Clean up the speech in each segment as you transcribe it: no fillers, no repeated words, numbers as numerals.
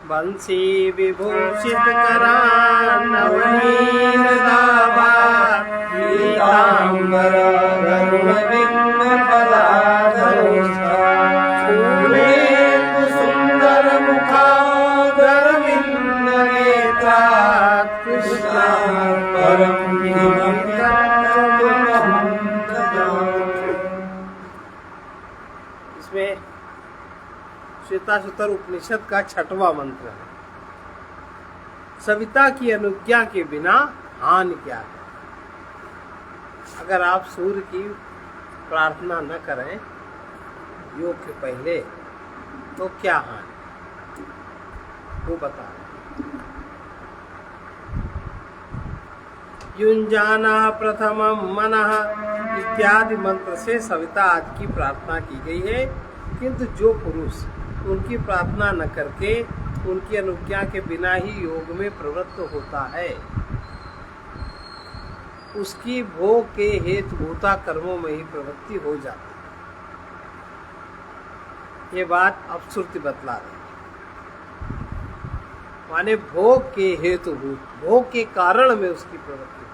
बंसी विभूषित करा नवनीत दावा पीतांबर गरुड़ विघ्न पदाधरोष्ठा फूले सुंदर मुखादर विघ्न नेत्रा कृष्णा परम इसमें श्वेताश्वतर उपनिषद का 6वां मंत्र है। सविता की अनुज्ञा के बिना हानि क्या है। अगर आप सूर्य की प्रार्थना न करें योग के पहले तो क्या हानि, वो बता रहे। युंजाना प्रथमम मनः इत्यादि मंत्र से सविता आदि की प्रार्थना की गई है, किंतु जो पुरुष उनकी प्रार्थना न करके उनकी अनुज्ञा के बिना ही योग में प्रवृत्त होता है, उसकी भोग के हेतुभूता कर्मों में ही प्रवृत्ति हो जाती है। ये बात अब श्रुति बतला रही है। माने भोग के हेतुभूत, भोग के कारण में उसकी प्रवृत्ति,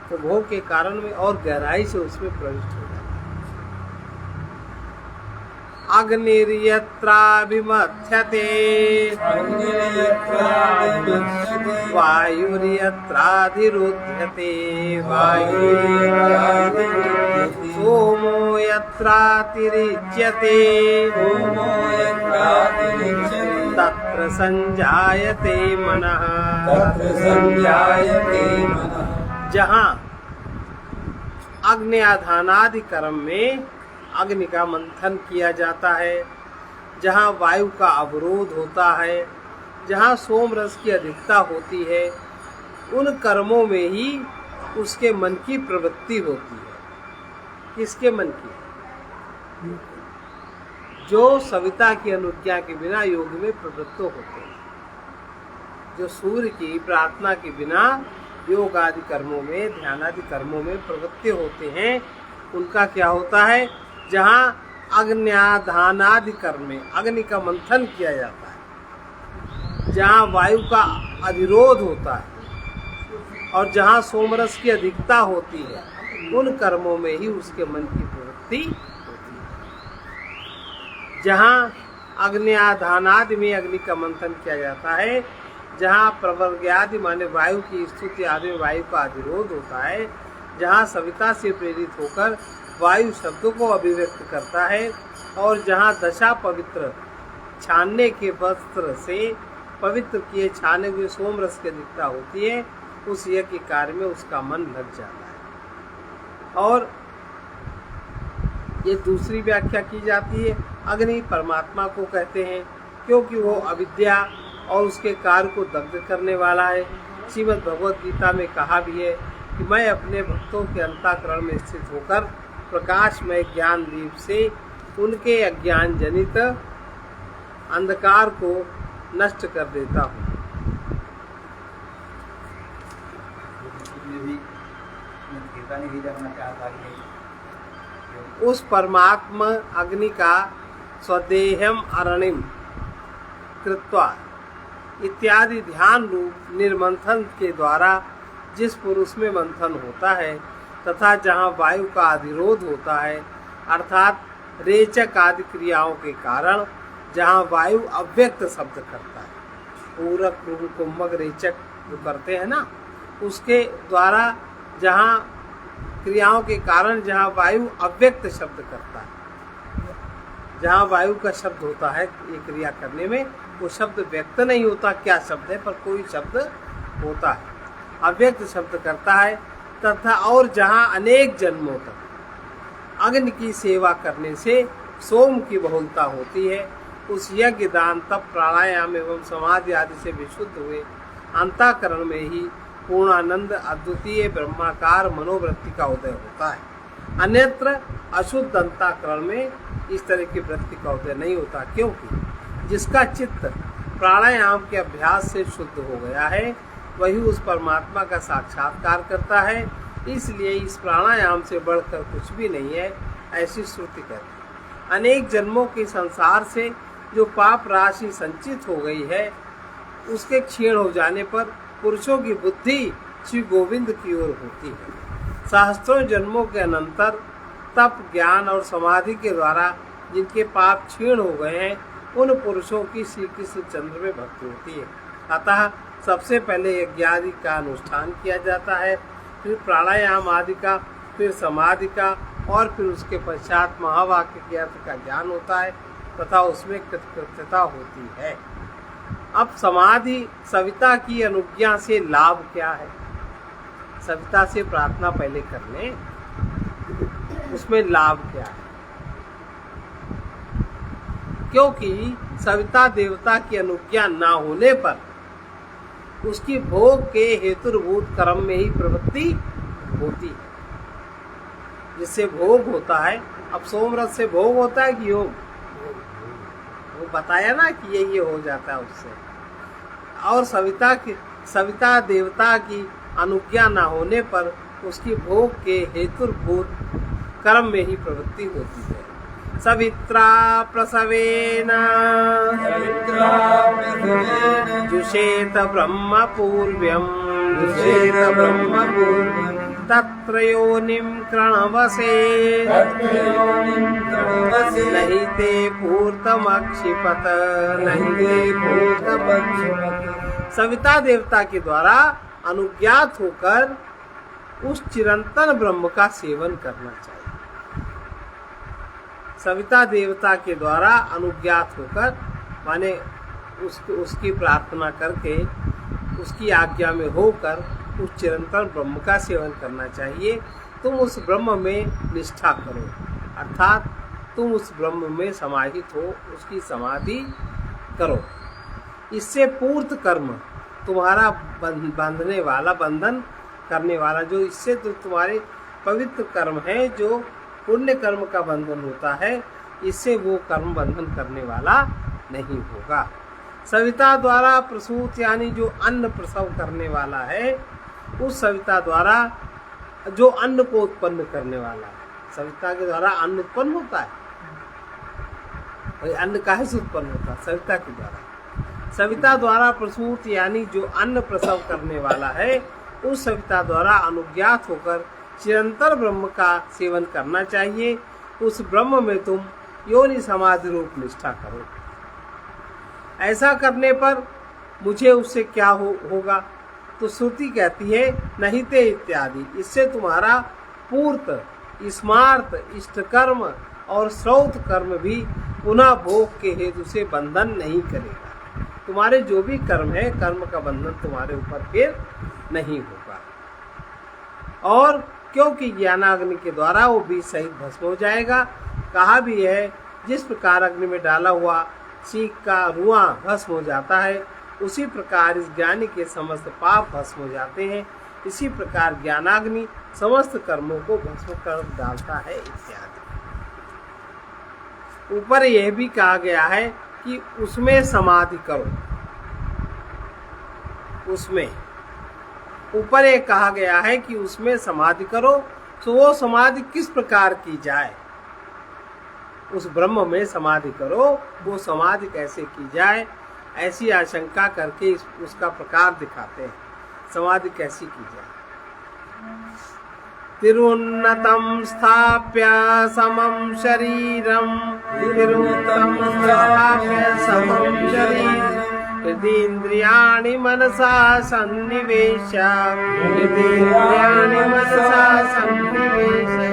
तो भोग के कारण में और गहराई से उसमें प्रविष्ट हो जाता है। अग्निर्यत्राभिमथ्यते वायुर्यत्राधिरुध्यते सोमो यत्रातिरिच्यते तत्र संजायते मनः। जहाँ अग्न्याधानादि कर्म में अग्नि का मंथन किया जाता है, जहाँ वायु का अवरोध होता है, जहाँ सोम रस की अधिकता होती है, उन कर्मों में ही उसके मन की प्रवृत्ति होती है। किसके मन की? जो सविता की अनुज्ञा के बिना योग में प्रवृत्त होते हैं, जो सूर्य की प्रार्थना के बिना योग आदि कर्मों में, ध्यान आदि कर्मों में प्रवृत्ति होते हैं, उनका क्या होता है? जहाँ अग्न्याधानादि कर्म में अग्नि का मंथन किया जाता है, जहाँ वायु का अधिरोध होता है और जहाँ सोमरस की अधिकता होती है, उन कर्मों में ही उसके मन की प्रवृत्ति होती है। जहाँ अग्न्याधानादि में अग्नि का मंथन किया जाता है, जहाँ प्रवर्ग्यादि माने वायु की स्तुति आदि में वायु का अधिरोध होता है, जहाँ सविता से प्रेरित होकर वायु शब्दों को अभिव्यक्त करता है, और जहाँ दशा पवित्र छानने के वस्त्र से पवित्र किए छाने हुए सोम रस की अधिकता होती है, उस यज्ञ कार्य में उसका मन लग जाता है। और ये दूसरी व्याख्या की जाती है, अग्नि परमात्मा को कहते हैं क्योंकि वो अविद्या और उसके कार्य को दग्ध करने वाला है। श्रीमद् भगवद गीता में कहा भी है कि मैं अपने भक्तों के अंतःकरण में स्थित होकर प्रकाशमय ज्ञान दीप से उनके अज्ञान जनित अंधकार को नष्ट कर देता हूँ। उस परमात्मा अग्नि का स्वदेहम अरणिम कृत्वा इत्यादि ध्यान रूप निर्मंथन के द्वारा जिस पुरुष में मंथन होता है, तथा जहाँ वायु का अधिरोध होता है, अर्थात रेचक आदि क्रियाओं के कारण जहाँ वायु अव्यक्त शब्द करता है, पूरक कुंभक रेचक जो करते हैं ना, उसके द्वारा जहाँ क्रियाओं के कारण जहाँ वायु अव्यक्त शब्द करता है, जहाँ वायु का शब्द होता है ये क्रिया करने में, वो शब्द व्यक्त नहीं होता क्या शब्द है, पर कोई शब्द होता है, अव्यक्त शब्द करता है। तथा और जहाँ अनेक जन्मों तक अग्नि की सेवा करने से सोम की बहुलता होती है, उस यज्ञ दान तप प्राणायाम एवं समाधि आदि से विशुद्ध हुए अंतःकरण में ही पूर्णानंद अद्वितीय ब्रह्माकार मनोवृत्ति का उदय होता है। अन्यत्र अशुद्ध अंतःकरण में इस तरह की वृत्ति का उदय नहीं होता, क्योंकि जिसका चित्त प्राणायाम के अभ्यास से शुद्ध हो गया है वही उस परमात्मा का साक्षात्कार करता है। इसलिए इस प्राणायाम से बढ़कर कुछ भी नहीं है, ऐसी श्रुति कहती है। अनेक जन्मों के संसार से जो पाप राशि संचित हो गई है उसके क्षीण हो जाने पर पुरुषों की बुद्धि श्री गोविंद की ओर होती है। सहस्त्रों जन्मों के अनंतर तप, ज्ञान और समाधि के द्वारा जिनके पाप क्षीण हो गए हैं उन पुरुषों की श्री कृष्ण चंद्र में भक्ति होती है। अतः सबसे पहले यज्ञ आदि का अनुष्ठान किया जाता है, फिर प्राणायाम आदि का, फिर समाधि का और फिर उसके पश्चात महावाक्य के अर्थ का ज्ञान होता है तथा उसमें कृतकृत्यता होती है। अब समाधि सविता की अनुज्ञा से लाभ क्या है? सविता से प्रार्थना पहले कर लें, उसमें लाभ क्या है? क्योंकि सविता देवता की अनुज्ञा ना होने पर उसकी भोग के हेतुभूत कर्म में ही प्रवृत्ति होती है, जिससे भोग होता है। अब सोमरथ से भोग होता है कि योग? वो बताया ना कि ये हो जाता है उससे। और सविता देवता की अनुज्ञा न होने पर उसकी भोग के हेतुभूत कर्म में ही प्रवृत्ति होती है। सवित्रा प्रसवेन जुषेत ब्रह्म पूर्व्यम् तत्र योनिं कृणवसे नहीं ते पूर्तमक्षिपत सविता देवता के द्वारा अनुज्ञात होकर उस चिरंतन ब्रह्म का सेवन करना चाहिए। सविता देवता के द्वारा अनुज्ञात होकर माने उसकी प्रार्थना करके उसकी आज्ञा में होकर उस चिरंतन ब्रह्म का सेवन करना चाहिए। तुम उस ब्रह्म में निष्ठा करो, अर्थात तुम उस ब्रह्म में समाहित हो, उसकी समाधि करो। इससे पूर्त कर्म तुम्हारा बांधने वाला, बंधन करने वाला, जो इससे तो तुम्हारे पवित्र कर्म है, जो पुण्य कर्म का बंधन होता है, इससे वो कर्म बंधन करने वाला नहीं होगा। सविता द्वारा प्रसूत यानी जो अन्न प्रसव करने वाला है, उस सविता द्वारा जो अन्न को उत्पन्न करने वाला है, सविता के द्वारा अन्न उत्पन्न होता है। अन्न काहे से उत्पन्न होता है? सविता के द्वारा। सविता द्वारा प्रसूत यानी जो अन्न प्रसव करने वाला है, उस सविता द्वारा अनुज्ञात होकर चिरंतर ब्रह्म का सेवन करना चाहिए। उस ब्रह्म में तुम योनि समाधि रूप निष्ठा करो। ऐसा करने पर मुझे उससे क्या होगा? तो श्रुति कहती है नहीं ते इत्यादि। इससे तुम्हारा पूर्त, स्मार्त, इष्ट कर्म और श्रौत कर्म भी पुनः भोग के हेतु से बंधन नहीं करेगा। तुम्हारे जो भी कर्म है, कर्म का बंधन तुम्हारे ऊपर फिर नहीं होगा। और क्योंकि ज्ञानाग्नि के द्वारा वो बीज सहित भस्म हो जाएगा। कहा भी है जिस प्रकार अग्नि में डाला हुआ सीख का रुआं भस्म हो जाता है, उसी प्रकार इस ज्ञानी के समस्त पाप भस्म हो जाते हैं। इसी प्रकार ज्ञानाग्नि समस्त कर्मों को भस्म कर डालता है इत्यादि। ऊपर यह भी कहा गया है कि उसमें समाधि करो। उसमें ऊपर एक कहा गया है कि उसमें समाधि करो। तो वो समाधि किस प्रकार की जाए? उस ब्रह्म में समाधि करो। वो समाधि कैसे की जाए, ऐसी आशंका करके उसका प्रकार दिखाते हैं। समाधि कैसी की जाए? तिरुन्नतम स्थाप्य समम शरीरम, तिरुन्नतम स्थाप्य समम शरीरम, हृदीन्द्रियाणि मनसा सन्निवेश्य, हृदीन्द्रियाणि मनसा सन्निवेश्य,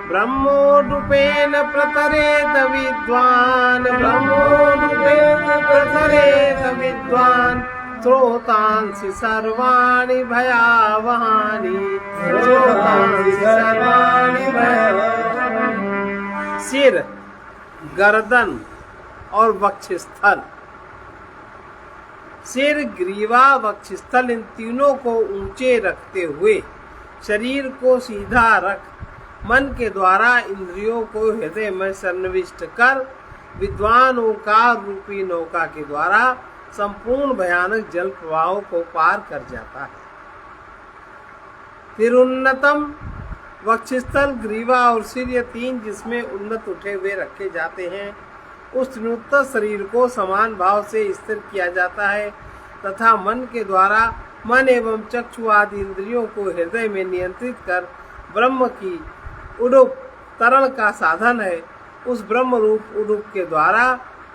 ब्रह्मोरूपेण प्रतरेत विद्वान्, ब्रह्मोरूपेण प्रतरेत विद्वान्, श्रोतांसि सर्वाणि भयावहानि, श्रोतांसि सर्वाणि भयावहानि। सिर, गर्दन और वक्षस्थल, सिर, ग्रीवा, वक्षस्थल, इन तीनों को ऊंचे रखते हुए शरीर को सीधा रख मन के द्वारा इंद्रियों को हृदय में सन्निविष्ट कर विद्वान ओंकार रूपी नौका के द्वारा संपूर्ण भयानक जल प्रवाहों को पार कर जाता है। तिरुन्नतम, वक्षस्थल, ग्रीवा और सिर, ये तीन जिसमें उन्नत उठे हुए रखे जाते हैं, उस नूतन शरीर को समान भाव से स्थिर किया जाता है तथा मन के द्वारा मन एवं चक्षु आदि इंद्रियों को हृदय में नियंत्रित कर ब्रह्म की उडुप तरण का साधन है। उस ब्रह्म रूप उडुप के द्वारा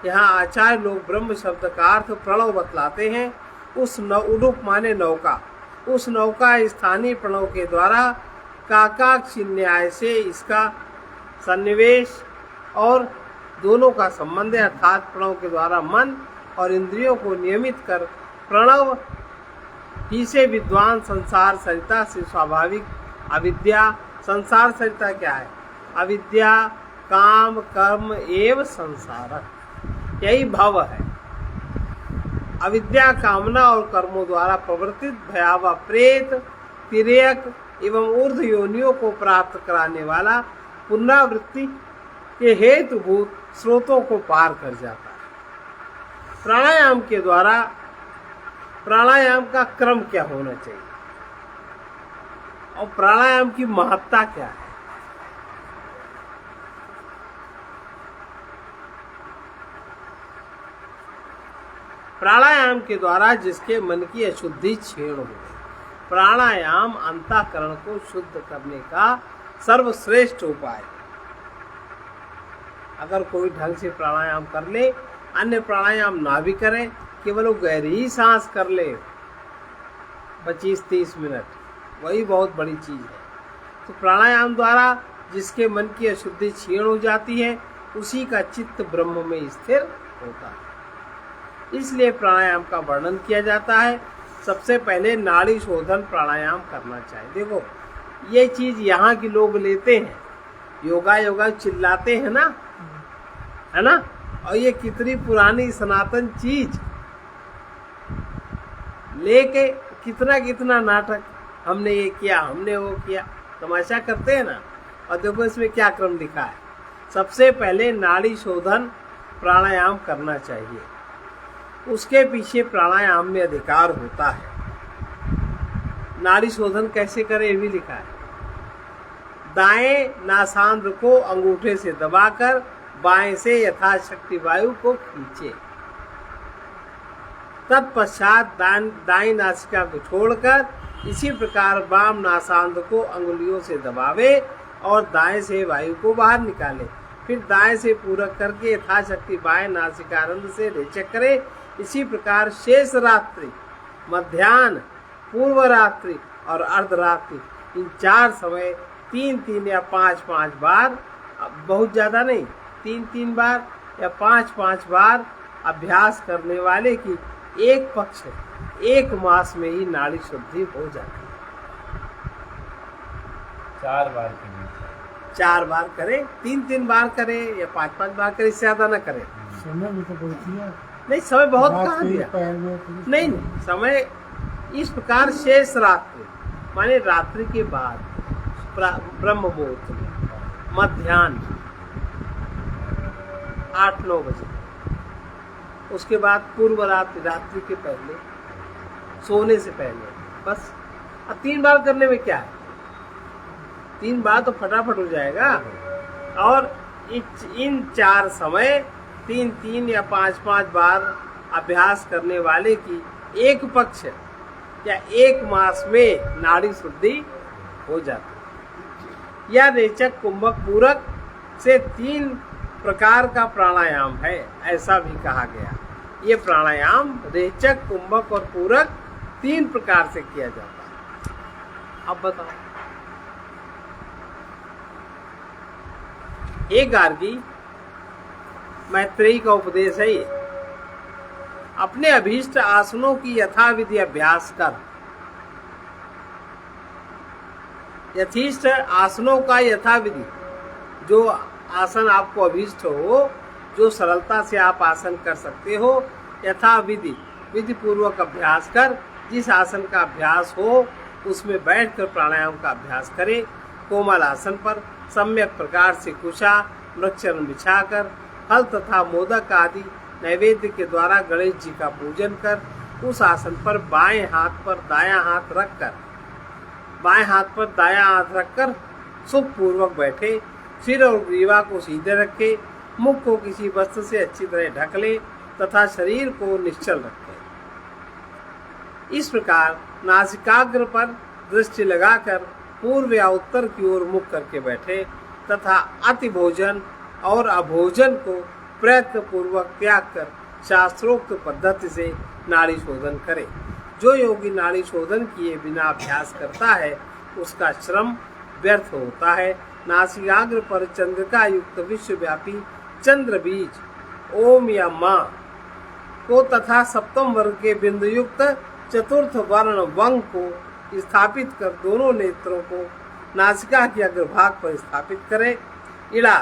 यहाँ आचार्य लोग ब्रह्म शब्द का अर्थ प्रणव बतलाते हैं। उस उडुप माने नौका, उस नौका स्थानीय प्रणव के द्वारा काकाक्ष न्याय से इसका सन्निवेश और दोनों का संबंध है, अर्थात प्रणव के द्वारा मन और इंद्रियों को नियमित कर प्रणव ही से विद्वान संसार सरिता से स्वाभाविक अविद्या, संसार सरिता क्या है? अविद्या, काम, कर्म एवं संसार, यही भव है। अविद्या, कामना और कर्मों द्वारा प्रवर्तित भयावह प्रेत, तिर्यक एवं ऊर्ध्व योनियों को प्राप्त कराने वाला पुनरावृत्ति के हेतुभूत स्रोतों को पार कर जाता है। प्राणायाम के द्वारा प्राणायाम का क्रम क्या होना चाहिए और प्राणायाम की महत्ता क्या है? प्राणायाम के द्वारा जिसके मन की अशुद्धि छीण हो, प्राणायाम अंतःकरण को शुद्ध करने का सर्वश्रेष्ठ उपाय है। अगर कोई ढंग से प्राणायाम कर ले, अन्य प्राणायाम ना भी करे, केवल वो गहरी सांस कर ले 25-30 मिनट, वही बहुत बड़ी चीज है। तो प्राणायाम द्वारा जिसके मन की अशुद्धि क्षीण हो जाती है, उसी का चित्त ब्रह्म में स्थिर होता है। इसलिए प्राणायाम का वर्णन किया जाता है। सबसे पहले नाड़ी शोधन प्राणायाम करना चाहिए। देखो, ये चीज यहाँ के लोग लेते हैं, योगा योगा चिल्लाते हैं ना, है ना, और ये कितनी पुरानी सनातन चीज लेके कितना कितना नाटक, हमने ये किया, हमने वो किया, तमाशा करते हैं ना। और देखो इसमें क्या क्रम लिखा है। सबसे पहले नाड़ी शोधन प्राणायाम करना चाहिए, उसके पीछे प्राणायाम में अधिकार होता है। नाड़ी शोधन कैसे करें ये भी लिखा है। दाएं नासांद्र को अंगूठे से दबाकर बाएं से यथाशक्ति वायु को खींचे। तत्पश्चात दाएं नासिका को छोड़कर इसी प्रकार वाम नासांद्र को अंगुलियों से दबावे और दाएं से वायु को बाहर निकाले। फिर दाएं से पूरक करके यथाशक्ति बाएं नासिकारंध्र से रेचक करे। इसी प्रकार शेष रात्रि, मध्याह्न, पूर्व रात्रि और अर्धरात्रि, इन 4 समय 3-3 या 5-5 बार, बहुत ज्यादा नहीं, 3-3 बार या 5-5 बार अभ्यास करने वाले की एक पक्ष 1 मास में ही नाड़ी शुद्धि हो जाती है। 4 बार करें, 3-3 बार करें या 5-5 बार करें, इससे ज्यादा न करें। समय भी तो बहुत दिया। नहीं, समय बहुत कहाँ दिया। नहीं, समय इस प्रकार शेष रात्रि माने रात्रि के बाद ब्रह्म मुहूर्त में, मध्याह्न 8-9 बजे, उसके बाद पूर्व रात्रि के पहले, सोने से पहले, बस। अब 3 बार करने में क्या है, 3 बार तो फटाफट हो जाएगा। और इन 4 समय 3-3 या 5-5 बार अभ्यास करने वाले की एक पक्ष या 1 मास में नाड़ी शुद्धि हो जाती है। यह रेचक, कुंभक, पूरक से 3 प्रकार का प्राणायाम है, ऐसा भी कहा गया। ये प्राणायाम रेचक, कुंभक और पूरक 3 प्रकार से किया जाता है। अब बताओ, एक गार्गी मैत्रेयी का उपदेश है ये। अपने अभीष्ट आसनों की यथाविधि अभ्यास कर। यथीष्ट आसनों का यथाविधि, जो आसन आपको अभीष्ट हो, जो सरलता से आप आसन कर सकते हो, यथाविधि विधि पूर्वक अभ्यास कर। जिस आसन का अभ्यास हो उसमें बैठकर प्राणायाम का अभ्यास करें। कोमल आसन पर सम्यक प्रकार से कुशा मृक्षचरण बिछाकर फल तथा मोदक आदि नैवेद्य के द्वारा गणेश जी का पूजन कर उस आसन पर बाएं हाथ पर दायां हाथ रखकर सुख पूर्वक बैठे। सिर और ग्रीवा को सीधे रखे, मुख को किसी वस्त्र से अच्छी तरह ढक ले तथा शरीर को निश्चल रखे। इस प्रकार नासिकाग्र पर दृष्टि लगाकर पूर्व या उत्तर की ओर मुख करके बैठे तथा अति भोजन और अभोजन को प्रयत्न पूर्वक त्याग कर शास्त्रोक्त पद्धति से नाड़ी शोधन करे। जो योगी नाड़ी शोधन किए बिना अभ्यास करता है उसका श्रम व्यर्थ होता है। नासिकाग्र पर चंद्रिका युक्त विश्वव्यापी चंद्र बीज ओम या माँ को तथा सप्तम वर्ग के बिंदु युक्त चतुर्थ वर्ण वंग को स्थापित कर दोनों नेत्रों को नासिका के अग्रभाग पर स्थापित करे। इड़ा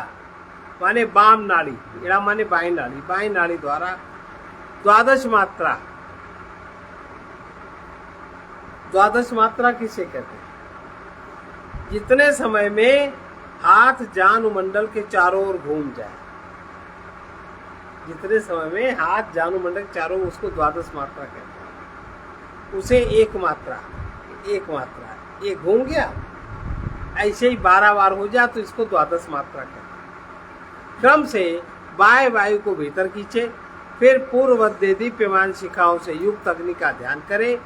माने बाम नाड़ी, इड़ा माने बाई नाड़ी द्वारा द्वादश मात्रा किसे कहते हैं? जितने समय में हाथ जानुमंडल के चारों ओर घूम जाए, जितने समय में हाथ जानुमंडल के चारों, उसको द्वादश मात्रा कहते हैं। उसे एक मात्रा ये घूम गया, ऐसे ही 12 बार हो जाए तो इसको द्वादश मात्रा कहते हैं। क्रम से बाएं वायु को भीतर खींचे, फिर पूर्ववत दीप्यमान शिखाओं से युक्त अग्नि का ध्यान करे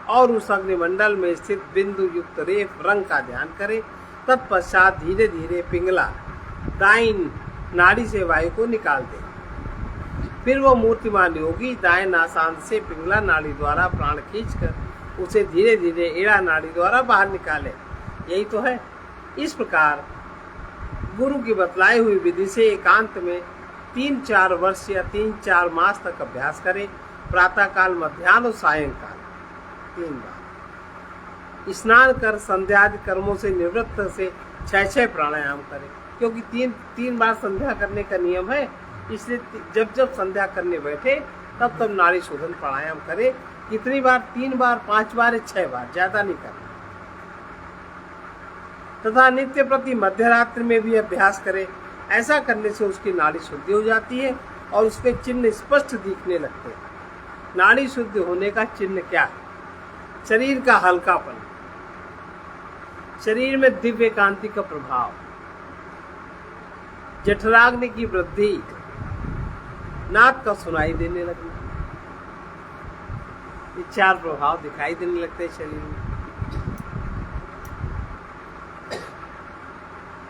और उस अग्निमंडल में स्थित बिंदु युक्त रेफ रंग का ध्यान करे। तत्पश्चात धीरे धीरे पिंगला दाईं नाड़ी से वायु को निकाल दे। फिर वो मूर्तिमान योगी दाएं नासांत से पिंगला नाड़ी द्वारा प्राण खींचकर उसे धीरे धीरे एड़ा नाड़ी द्वारा बाहर निकाले। यही तो है। इस प्रकार गुरु की बतलाई हुई विधि से एकांत में 3-4 वर्ष या 3-4 मास तक अभ्यास करे। प्रातः काल, मध्याह्न और सायंकाल 3 बार स्नान कर संध्या आदि कर्मों से निवृत्त से 6 प्राणायाम करे, क्योंकि 3 बार संध्या करने का नियम है। इसलिए जब संध्या करने बैठे तब नाड़ी शोधन प्राणायाम करे। कितनी बार? 3 बार, 5 बार या 6 बार, ज्यादा नहीं करना। तथा नित्य प्रति मध्य रात्रि में भी अभ्यास करे। ऐसा करने से उसकी नाड़ी शुद्धि हो जाती है और उसके चिन्ह स्पष्ट दिखने लगते हैं। नाड़ी शुद्ध होने का चिन्ह क्या है? शरीर का हल्कापन, शरीर में दिव्य कांति का प्रभाव, जठराग्नि की वृद्धि, नाक का सुनाई देने लगना, ये 4 प्रभाव दिखाई देने लगते हैं शरीर में।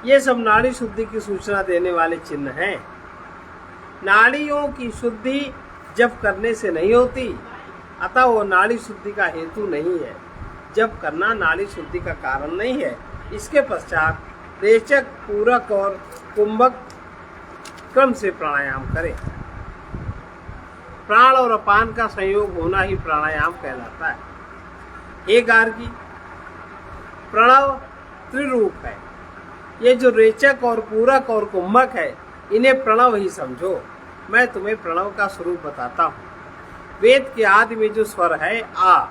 ये सब नाड़ी शुद्धि की सूचना देने वाले चिन्ह हैं। नाड़ियों की शुद्धि जब करने से नहीं होती, अतः वो नाड़ी शुद्धि का हेतु नहीं है। जब करना नाड़ी शुद्धि का कारण नहीं है। इसके पश्चात रेचक, पूरक और कुंभक क्रम से प्राणायाम करें। प्राण और अपान का संयोग होना ही प्राणायाम कहलाता है। हे गार्गी, प्रणव त्रिरूप है। ये जो रेचक और पूरक और कुंभक है, इन्हें प्रणव ही समझो। मैं तुम्हें प्रणव का स्वरूप बताता हूँ। वेद के आदि में जो स्वर है आ,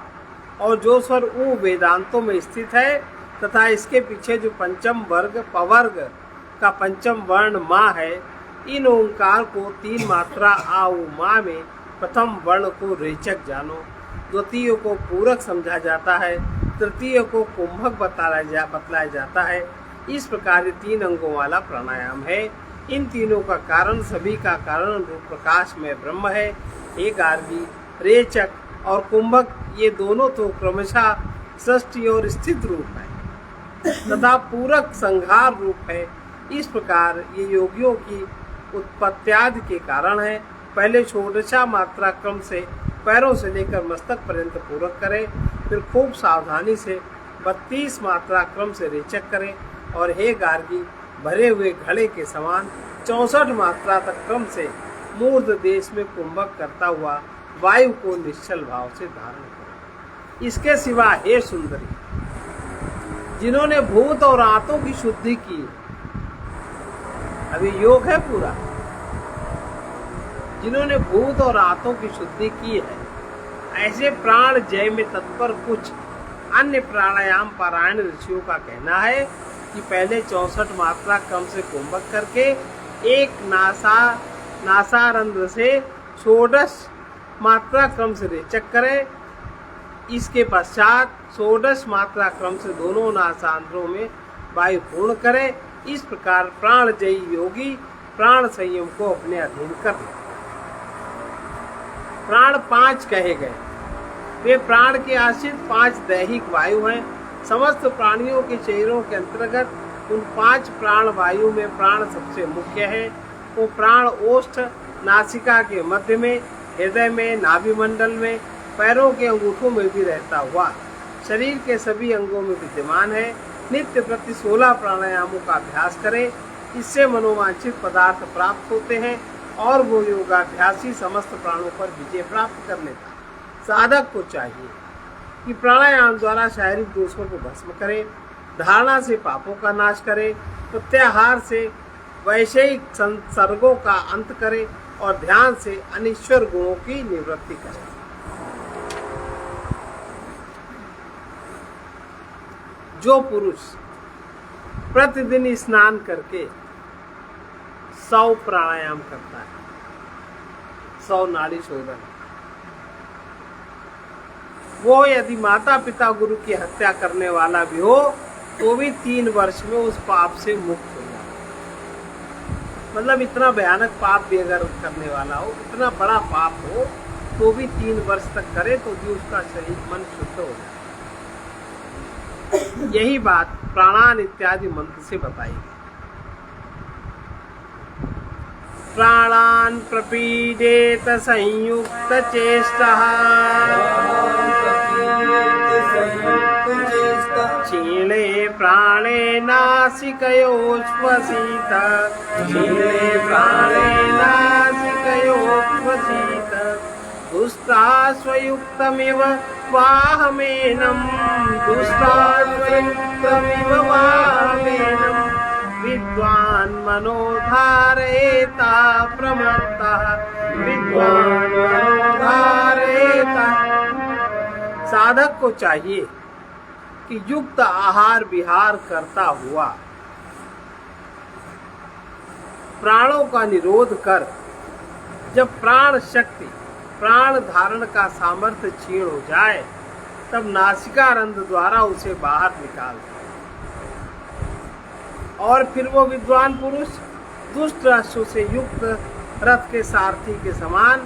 और जो स्वर ऊ वेदांतों में स्थित है, तथा इसके पीछे जो पंचम वर्ग पवर्ग का पंचम वर्ण माँ है, इन ओंकार को 3 मात्रा आ ऊ माँ में प्रथम वर्ण को रेचक जानो, द्वितीय को पूरक समझा जाता है, तृतीय को कुंभक बतलाया जाता है। इस प्रकार 3 अंगों वाला प्राणायाम है। इन तीनों का कारण सभी का कारण रूप प्रकाश में ब्रह्म है। हे गार्गी, रेचक और कुंभक ये दोनों तो क्रमशः सृष्टि और स्थित रूप है तथा पूरक संहार रूप है। इस प्रकार ये योगियों की उत्पत्त्यादि के कारण है। पहले षोडशा मात्रा क्रम से पैरों से लेकर मस्तक पर्यंत पूरक करें, फिर खूब सावधानी से 32 मात्रा क्रम से रेचक करें, और हे गार्गी, भरे हुए घड़े के समान 64 मात्रा तक क्रम से मूर्ध देश में कुंभक करता हुआ वायु को निश्चल भाव से धारण करें। इसके सिवा हे सुंदरी, जिन्होंने भूत और आंतों की शुद्धि की, अभी योग है पूरा, जिन्होंने भूत और आंतों की शुद्धि की है, ऐसे प्राण जय में तत्पर कुछ अन्य प्राणायाम पारायण ऋषियों का कहना है कि पहले 64 मात्रा क्रम से कुंभक करके एक नासारंध्र से 16 मात्रा क्रम से रेचक करें। इसके पश्चात 16 मात्रा क्रम से दोनों नासारंध्रों में वायु पूर्ण करें। इस प्रकार प्राणजयी योगी प्राण संयम को अपने अधीन कर ले। प्राण 5 कहे गए। वे प्राण के आश्रित 5 दैहिक वायु हैं। समस्त प्राणियों के शरीरों के अंतर्गत उन 5 प्राण वायु में प्राण सबसे मुख्य है। वो प्राण ओष्ठ, नासिका के मध्य में, हृदय में, नाभि मंडल में, पैरों के अंगूठों में भी रहता हुआ शरीर के सभी अंगों में विद्यमान है। नित्य प्रति 16 प्राणायामों का अभ्यास करें। इससे मनोवांछित पदार्थ प्राप्त होते हैं और वो योगाभ्यासी समस्त प्राणों पर विजय प्राप्त कर लेता है। साधक को चाहिए कि प्राणायाम द्वारा शारीरिक दोषों को भस्म करे, धारणा से पापों का नाश करे, प्रत्याहार से वैषयिक संसर्गों का अंत करे और ध्यान से अनिश्वर गुणों की निवृत्ति करे। जो पुरुष प्रतिदिन स्नान करके 100 प्राणायाम करता है, 100 नाड़ी शोधन, वो यदि माता पिता गुरु की हत्या करने वाला भी हो तो भी 3 वर्ष में उस पाप से मुक्त हो जाए। मतलब इतना भयानक पाप भी अगर करने वाला हो, इतना बड़ा पाप हो, तो भी 3 वर्ष तक करे तो भी उसका शरीर मन शुद्ध हो जाए। यही बात प्राणान इत्यादि मंत्र से बताई गई। प्राणान प्रपीडेत संयुक्त चेष्टः क्षीणे प्राणे नासिकयो श्वसित, क्षीणे प्राणे नासिकयो श्वसित, दुष्टाश्वयुक्तमिव वाहमेनं, दुष्टाश्वयुक्तमिव वाहमेनं, विद्वान् मनोधारयेता प्रमत्तः, विद्वान् मनोधारयेता। साधक को चाहिए कि युक्त आहार विहार करता हुआ प्राणों का निरोध कर, जब प्राण शक्ति, प्राण धारण का सामर्थ्य क्षीण हो जाए, तब नासिका रंध्र द्वारा उसे बाहर निकाल दे। और फिर वो विद्वान पुरुष दुष्ट अश्व से युक्त रथ के सारथी के समान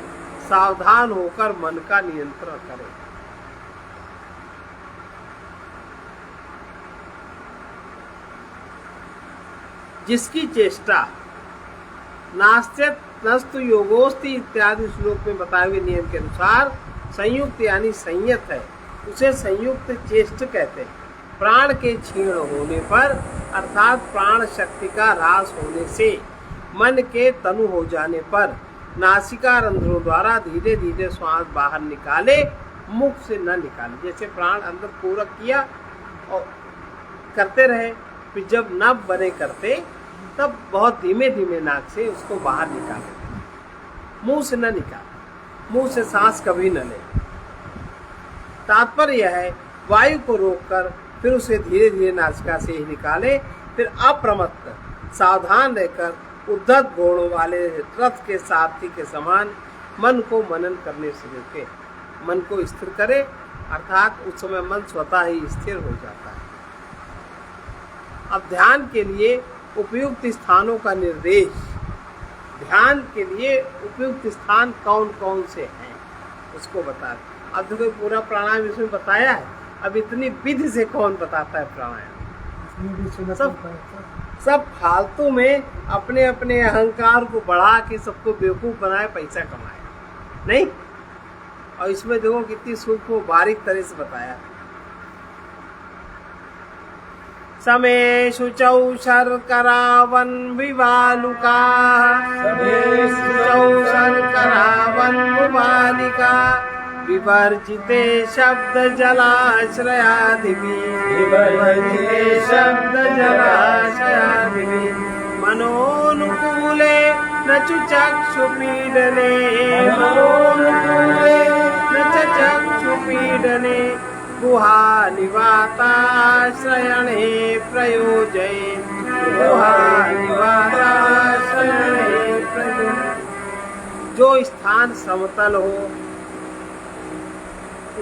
सावधान होकर मन का नियंत्रण करे। जिसकी चेष्टा नास्त्यत नस्तु योगोस्ति इत्यादि श्लोक में बताए हुए नियम के अनुसार संयुक्त यानी संयत है, उसे संयुक्त चेष्ट कहते हैं। प्राण के क्षीण होने पर अर्थात प्राण शक्ति का ह्रास होने से, मन के तनु हो जाने पर नासिका रंध्रों द्वारा धीरे धीरे श्वास बाहर निकाले, मुख से न निकाले। जैसे प्राण अंदर पूरक किया और करते रहे, फिर जब नभ बने करते तब बहुत धीमे धीमे नाक से उसको बाहर निकाले, मुंह से न निकाले, मुंह से सांस कभी न ले। तात्पर्य यह है वायु को रोककर फिर उसे धीरे धीरे नासिका से ही निकाले। फिर अप्रमत्त सावधान रहकर उद्धत घोड़ों वाले रथ के सारथी के समान मन को मनन करने से रोके, मन को स्थिर करे, अर्थात उस समय मन स्वतः ही स्थिर हो जाता है। अब ध्यान के लिए उपयुक्त स्थानों का निर्देश, ध्यान के लिए उपयुक्त स्थान कौन कौन से हैं उसको बता दें। अब देखो पूरा प्राणायाम इसमें बताया है, अब इतनी विधि से कौन बताता है प्राणायाम? सब फालतू में अपने अपने अहंकार को बढ़ा के सबको बेवकूफ बनाए, पैसा कमाए नहीं। और इसमें देखो कितनी सूक्ष्म बारीक तरह से बताया। समेषु चौ शर्करावन विवालुका, समेषु चौ शर्करावन विवालिका, विवर्जिते शब्द जलाश्रयादिभिः, विवर्जिते शब्द जलाश्रयादिभिः, मनोनुकूले न चु चक्षुपीडने, मनोनुकूले न च चक्षुपीडने, गुहा निवाताश्रयणे प्रयोजये, गुहा निवाताश्रयणे प्रयोजये। जो स्थान समतल हो,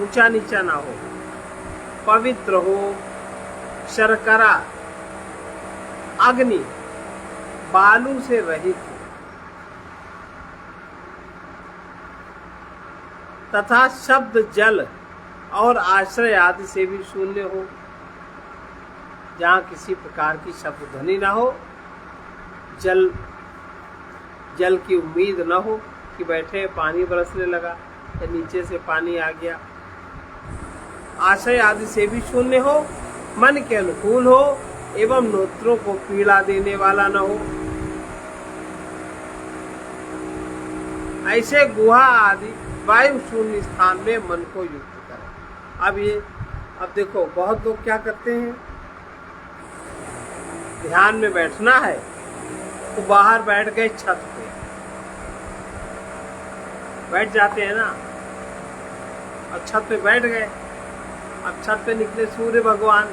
ऊंचा नीचा ना हो, पवित्र हो, शर्करा अग्नि बालू से रहित हो, तथा शब्द जल और आश्रय आदि से भी शून्य हो, जहाँ किसी प्रकार की शब्द ध्वनि न हो, जल की उम्मीद न हो कि बैठे पानी बरसने लगा या नीचे से पानी आ गया, आशय आदि से भी शून्य हो, मन के अनुकूल हो एवं नेत्रों को पीड़ा देने वाला न हो। ऐसे गुहा आदि वायु शून्य स्थान में मन को युक्त करें। अब देखो, बहुत लोग क्या करते हैं, ध्यान में बैठना है तो बाहर बैठ गए, छत पे बैठ जाते हैं ना, और छत पे बैठ गए। अब छत पे निकले सूर्य भगवान,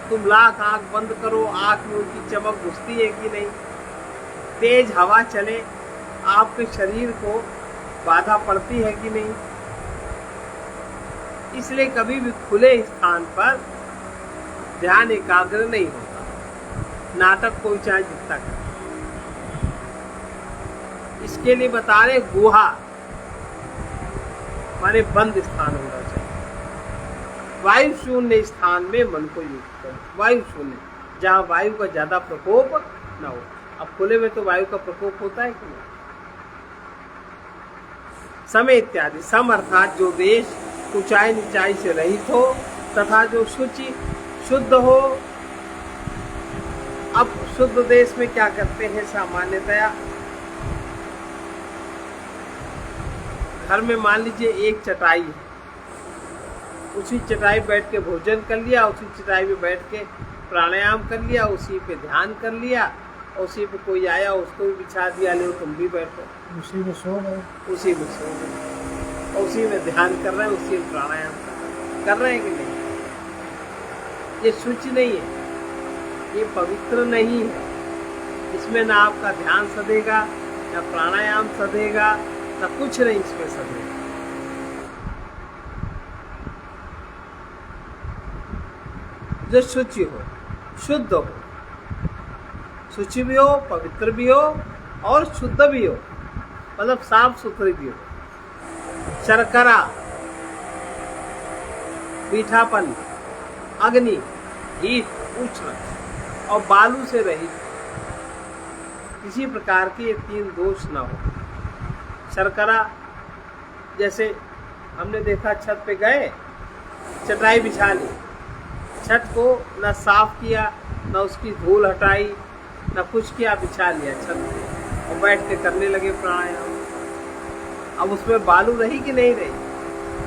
तुम लाख आंख बंद करो, आंख में उनकी चमक घुसती है कि नहीं, तेज हवा चले आपके शरीर को बाधा पड़ती है कि नहीं। इसलिए कभी भी खुले स्थान पर ध्यान एकाग्र नहीं होता, नाटक कोई चाहे जितना करे। इसके लिए बता रहे गुहा माने बंद स्थान होना चाहिए। वायु शून्य स्थान में मन को युक्त करो, वायु शून्य, जहाँ वायु का ज्यादा प्रकोप न हो। अब खुले में तो वायु का प्रकोप होता है कि नहीं। समय इत्यादि, सम अर्थात जो देश ऊंचाई नीचाई से रहित हो तथा जो शुचि शुद्ध हो। अब शुद्ध देश में क्या करते हैं, सामान्यतया घर में मान लीजिए एक चटाई है, उसी चटाई बैठ के भोजन कर लिया, उसी चटाई पे बैठ के प्राणायाम कर लिया, उसी पे ध्यान कर लिया, उसी पे कोई आया उसको भी बिछा दिया, ले तुम भी बैठो, उसी में सो गए, उसी में सो गए, उसी में ध्यान कर रहे हैं, उसी में प्राणायाम कर रहे हैं कि नहीं। ये शुचि नहीं है, ये पवित्र नहीं है। इसमें ना आपका ध्यान सधेगा, ना प्राणायाम सधेगा, ना कुछ नहीं इसमें सधेगा। जो शुचि हो, शुद्ध हो, शुचि भी हो, पवित्र भी हो और शुद्ध भी हो, मतलब साफ सुथरी भी हो। शर्करा, मीठापन, अग्नि, हीट, उष्ण और बालू से रहित, किसी प्रकार के ये तीन दोष न हो। शर्करा, जैसे हमने देखा छत पे गए, चटाई बिछा ली, छत को न साफ किया, न उसकी धूल हटाई, न कुछ किया, बिछा लिया छत पे और बैठ के करने लगे प्राणायाम। अब उसमें बालू रही कि नहीं रही,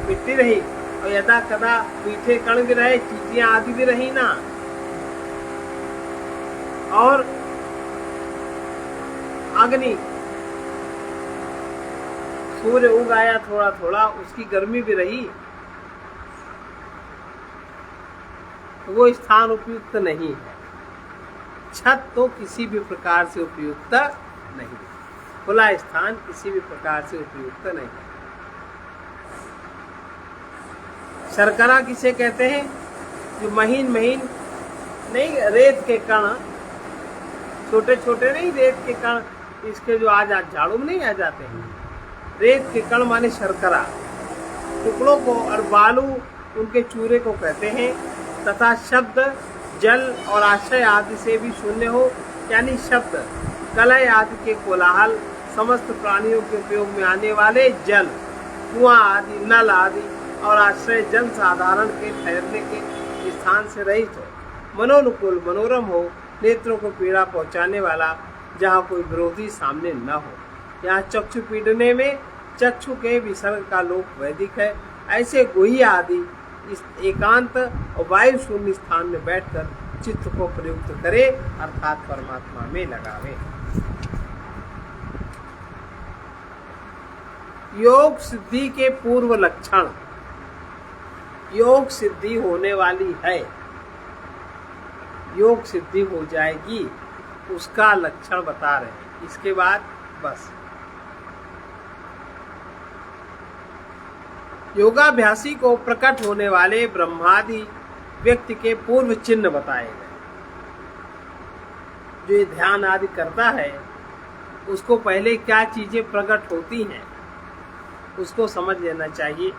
मिट्टी रही, और यदा कदा मीठे कण भी रहे, चींटियां आदि भी रही ना। और अग्नि, सूर्य उग आया थोड़ा थोड़ा, उसकी गर्मी भी रही, तो वो स्थान उपयुक्त नहीं है। छत तो किसी भी प्रकार से उपयुक्त नहीं, खुला स्थान किसी भी प्रकार से उपयुक्त नहीं। शर्करा किसे कहते हैं, जो महीन महीन नहीं, रेत के कण, छोटे छोटे नहीं, रेत के कण, इसके जो आज झाड़ू में नहीं आ जाते हैं, रेत के कण माने शर्करा, टुकड़ों को, और बालू उनके चूरे को कहते हैं। तथा शब्द जल और आश्रय आदि से भी शून्य हो, यानी शब्द, कलय आदि के कोलाहल, समस्त प्राणियों के उपयोग में आने वाले जल, कुआं आदि, नल आदि और आश्रय जन साधारण के ठहरने के स्थान से रहित हो। मनोनुकूल, मनोरम हो, नेत्रों को पीड़ा पहुंचाने वाला, जहाँ कोई विरोधी सामने न हो। यहाँ चक्षु पीड़ने में चक्षु के विसर्ग का लोक वैदिक है। ऐसे गुही आदि इस एकांत और वायु शून्य स्थान में बैठकर चित्त को प्रयुक्त करे, अर्थात परमात्मा में लगावे। योग सिद्धि के पूर्व लक्षण, योग सिद्धि होने वाली है, योग सिद्धि हो जाएगी, उसका लक्षण बता रहे हैं। इसके बाद बस योगाभ्यासी को प्रकट होने वाले ब्रह्मादि व्यक्ति के पूर्व चिन्ह बताए गए। जो ये ध्यान आदि करता है, उसको पहले क्या चीजें प्रकट होती हैं, उसको समझ लेना चाहिए।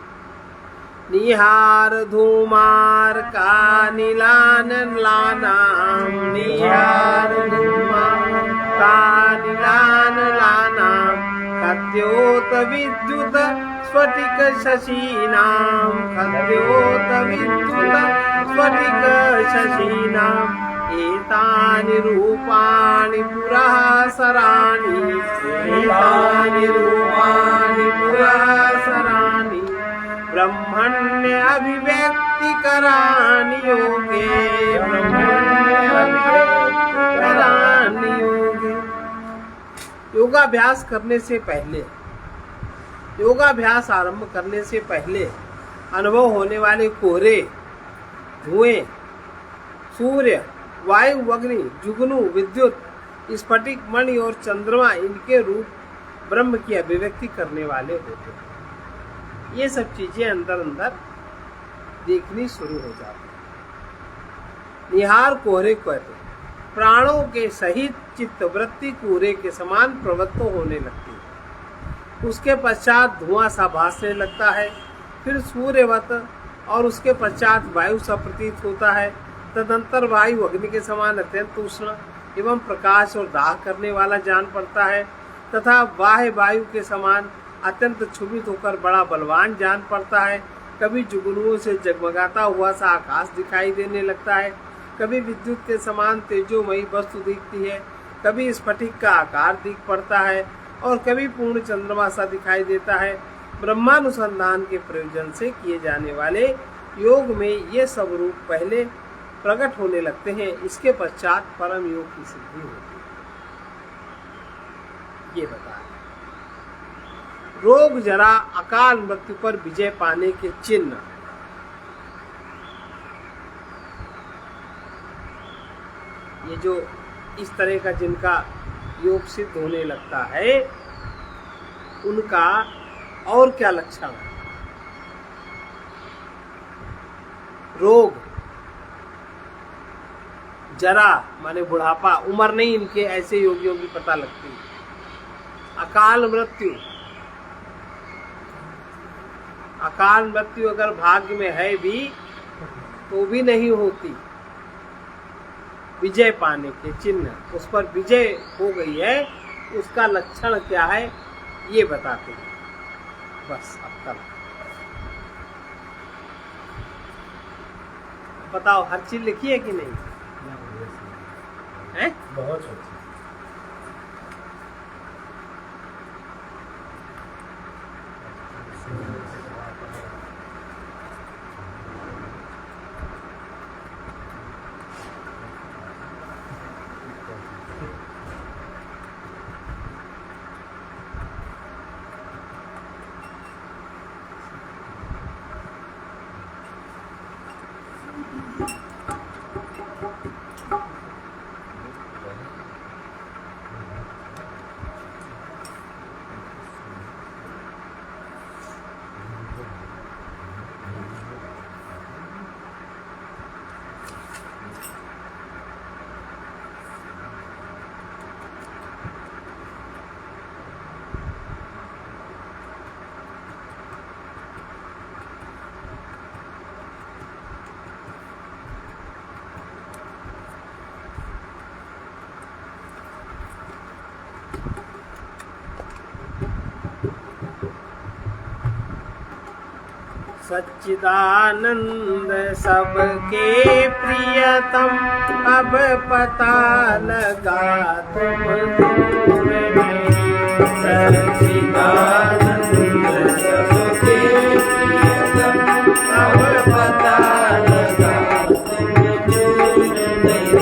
निहार धूमार का नीलान लाना, निहार धूमार का नीलान लाना, खद्योत विद्युत स्फटिक शशीनां, खद्योत विद्युत स्फटिक शशीनां, एतानि रूपाणि पुरः सराणि, एतानि रूपाणि पुरः सराणि, ब्रह्मण्य अभिव्यक्ति करानि योगे, ब्रह्मण्य अभिव्यक्ति करानि योगे। योगाभ्यास करने से पहले, योगाभ्यास आरंभ करने से पहले अनुभव होने वाले कोहरे, धुएं, सूर्य, वायु, अग्नि, जुगनू, विद्युत, स्फटिक, मणि और चंद्रमा इनके रूप ब्रह्म की अभिव्यक्ति करने वाले होते हैं। ये सब चीजें अंदर अंदर देखनी शुरू हो जाती है। निहार कोहरे कहते हैं। प्राणों के सहित चित्त वृत्ति कोहरे के समान प्रवृत्त होने लगती है। उसके पश्चात धुआं सा भासने लगता है, फिर सूर्यवत, और उसके पश्चात वायु सा प्रतीत होता है। तदंतर वायु अग्नि के समान अत्यंत उष्ण एवं प्रकाश और दाह करने वाला जान पड़ता है, तथा बाह्य वायु के समान अत्यंत क्षुभित होकर बड़ा बलवान जान पड़ता है। कभी जुगनुओं से जगमगाता हुआ सा आकाश दिखाई देने लगता है, कभी विद्युत के समान तेजोमयी वस्तु दिखती है, कभी स्फटिक का आकार दिख पड़ता है, और कभी पूर्ण चंद्रमा सा दिखाई देता है। ब्रह्मानुसंधान के प्रयोजन से किए जाने वाले योग में ये सब रूप पहले प्रकट होने लगते हैं, इसके पश्चात परम योग की सिद्धि होती है। ये बताया रोग, जरा, अकाल मृत्यु पर विजय पाने के चिन्ह। ये जो इस तरह का जिनका योग सिद्ध होने लगता है, उनका और क्या लक्षण है? रोग, जरा माने बुढ़ापा, उम्र नहीं इनके, ऐसे योगियों की पता लगती है। अकाल मृत्यु, अकाल मृत्यु अगर भाग्य में है भी तो भी नहीं होती। विजय पाने के चिन्ह, उस पर विजय हो गई है, उसका लक्षण क्या है ये बताते हैं। बस अब तक बताओ, हर चीज लिखी है कि नहीं है? बहुत अच्छी। सच्चिदानंद सबके प्रियतम, अब पता लगा तुम दूर नहीं। सच्चिदानंद सबके प्रियतम, अब पता लगा तुम दूर नहीं।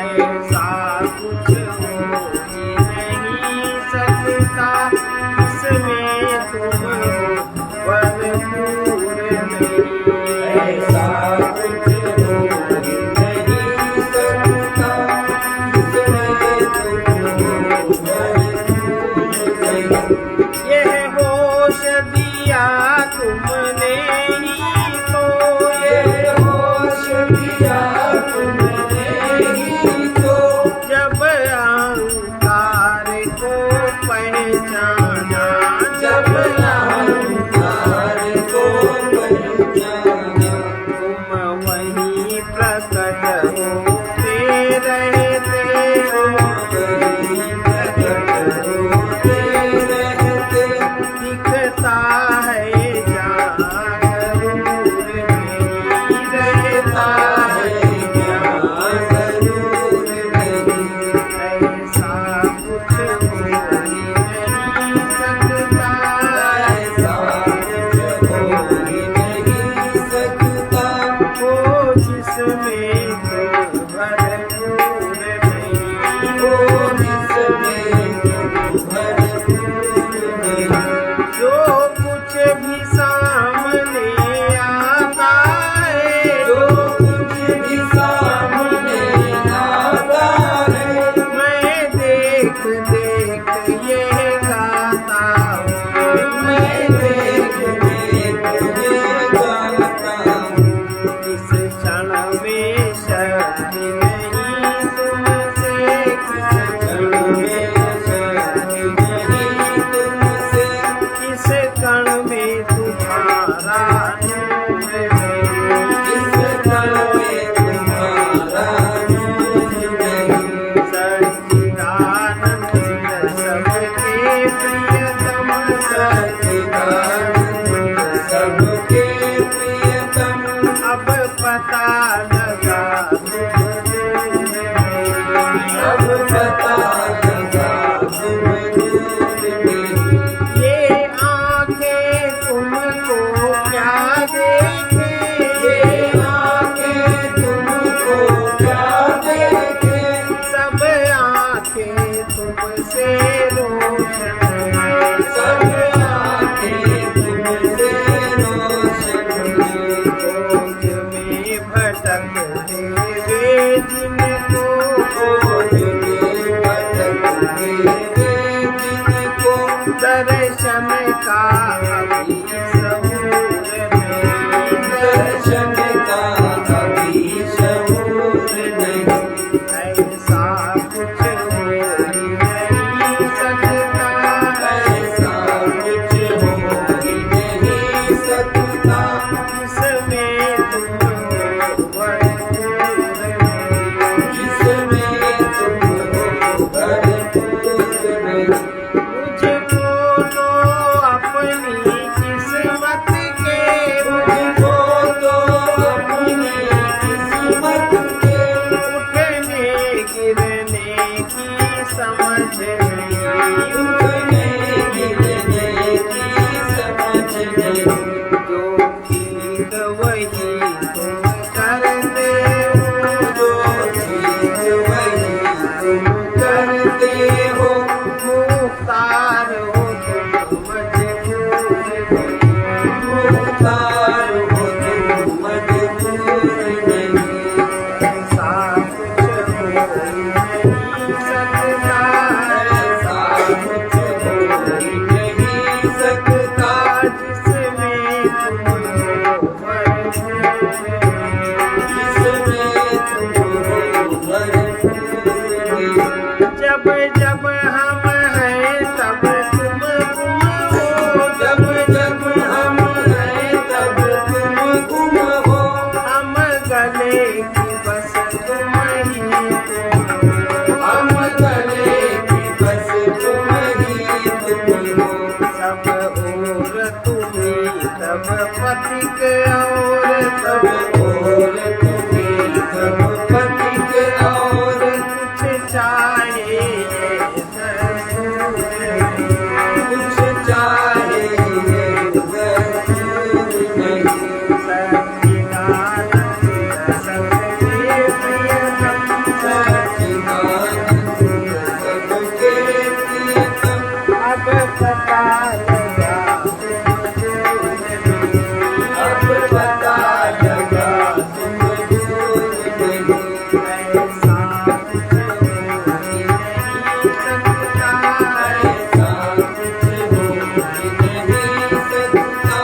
ऐसा कुछ हो ही नहीं सकता, इसमें तुम भरपूर। ऐसा कुछ हो ही नहीं सकता, इसमें तुम भरपूर नहीं। यह होश दिया तुमने ही तो, यह होश दिया तुमने ही तो, जब अहंकार को पहचाना, जब रहता है जागरूर नहीं रहता है जागरूर नहीं ऐसा कुछ हो ही नहीं सकता ऐसा कुछ हो ही नहीं सकता वो जिसमें भरपूर नहीं वो जिसमें जो कुछ भी सामने आता है जो कुछ भी सामने आता है मैं देख देख ये गाता हूँ मैं देख देख ये गाता हूँ इस क्षण में शक्ति नहीं तुमसे किस क्षण में शक्ति नहीं तुमसे किस कण में तुम्हारा नूर नहीं किस कण में तुम्हारा नूर नहीं सच्चिदानंद सबके प्रियतम सच्चिदानंद सबके प्रियतम अब पता लगा तुम दूर नहीं अब पता लगा तुम दूर नहीं ये आंखें तुमको क्या देखे ये आंखें तुमको क्या देखे सब आंखें तुमसे रोशन है सब आंखें तुमसे रोशन है खोज में भटकते वे जिनको खोज में भटकते वे जिनको दर्शन का अभी शऊर नहीं दर्शन का अभी शऊर नहीं ऐसा कुछ हो ही नहीं सकता ऐसा कुछ हो ही नहीं सकता जिसमें तुम हो भरपूर नहीं जिसमें तुम हो भरपूर नहीं मुझको तो अपनी किस्मत के मुझको तो अपनी किस्मत के उठने गिरने की समझ नहीं उठने गिरने की समझ नहीं जो ठीक वही तुम करते हो जो ठीक वही तुम करते हो मुख्तार हो तुम मजबूर नहीं मुख्तार हो तुम मजबूर नहीं ऐसा कुछ हो ही नहीं सकता ऐसा कुछ हो ही नहीं सकता जिसमें तुम हो भरपूर नहीं जिसमें तुम हो भरपूर नहीं जब जब हम हैं तब तुम गुम हो जब जब हम हैं तब तुम गुम हो हम गले की बस तुम ही तुम हो हम गले की बस तुम ही तुम हो सब और तुम्ही तब पथिक और तब और तुम्ही तब पथिक और कुछ चाहे ये दस्तूर नहीं कुछ चाहे ये दस्तूर नहीं सच्चिदानंद सबके प्रियतम सच्चिदानंद सबके प्रियतम अब पता लगा तुम दूर नहीं अब पता लगा तुम दूर नहीं ऐसा कुछ हो ही नहीं सकता ऐसा कुछ हो ही नहीं सकता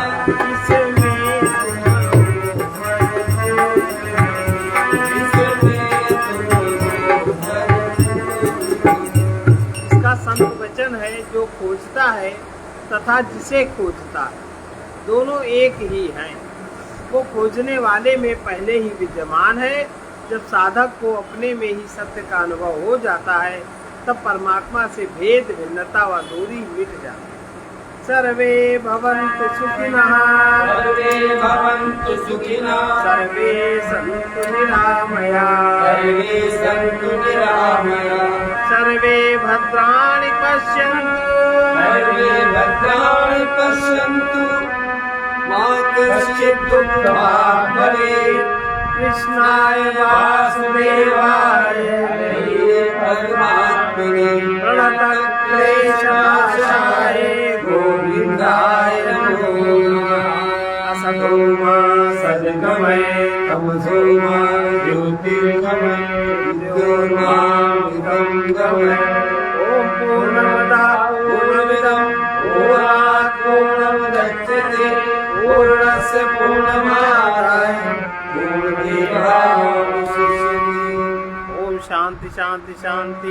जिसमें तुम हो भरपूर नहीं जिसमें तुम हो भरपूर इसका संत वचन है जो खोजता है तथा जिसे खोजता है दोनों एक ही हैं वो खोजने वाले में पहले ही विद्यमान है जब साधक को अपने में ही सत्य का अनुभव हो जाता है तब परमात्मा से भेद भिन्नता व दूरी मिट जाती है सर्वे भवन्तु सुखिनः सर्वे भवन्तु सुखिनः सर्वे सन्तु निरामयाः सर्वे सन्तु निरामयाः सर्वे भद्राणि पश्यन्तु सर्वे भद्राणि पश्यन्तु मा कश्चित् दुःखभाग् भवेत् कृष्णाय वासुदेवाय हरे परमात्मने प्रणतक्लेशनाशाय गोविन्दाय नमो नमः असतो मा सद्गमय तमसो मा ज्योतिर्गमय विद्योर्मामृतं गमय ॐ पूर्णमदः पूर्णमिदं पूर्णात् पूर्णमुदच्यते पूर्णस्य पूर्णमादाय पूर्णमेवावशिष्यते। ॐ शान्ति शान्ति शान्ति।